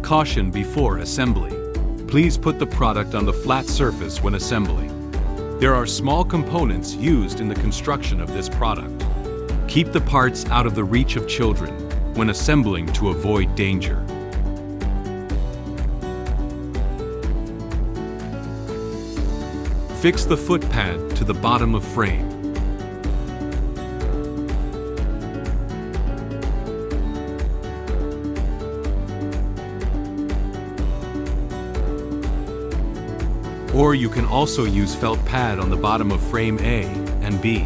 Caution before assembly. Please put the product on the flat surface when assembling. There are small components used in the construction of this product. Keep the parts out of the reach of children when assembling to avoid danger. Fix the foot pad to the bottom of frame. Or you can also use felt pad on the bottom of frame A and B.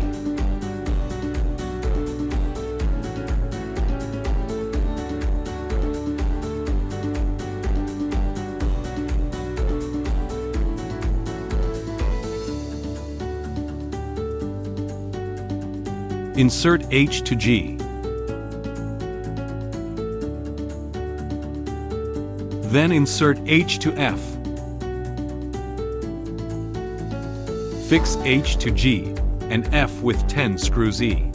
Insert H to G. Then insert H to F. Fix H to G and F with 10 screws E.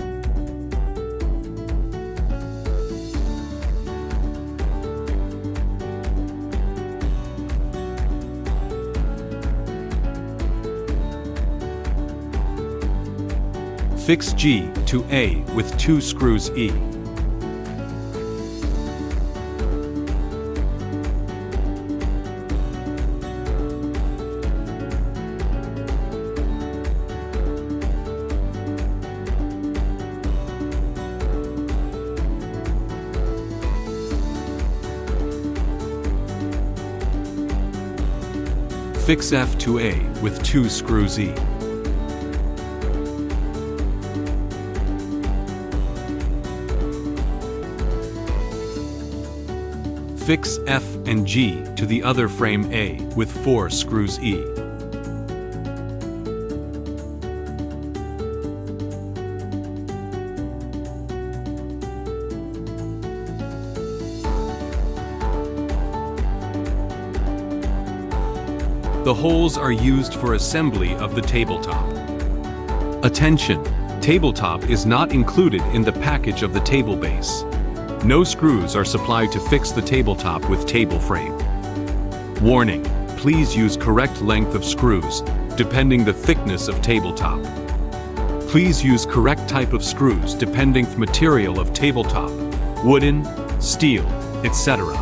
Fix G to A with 2 screws E. Fix F to A with 2 screws E. Fix F and G to the other frame A with 4 screws E. The holes are used for assembly of the tabletop. Attention! Tabletop is not included in the package of the table base. No screws are supplied to fix the tabletop with table frame. Warning: please use correct length of screws, depending the thickness of tabletop. Please use correct type of screws depending the material of tabletop, wooden, steel, etc.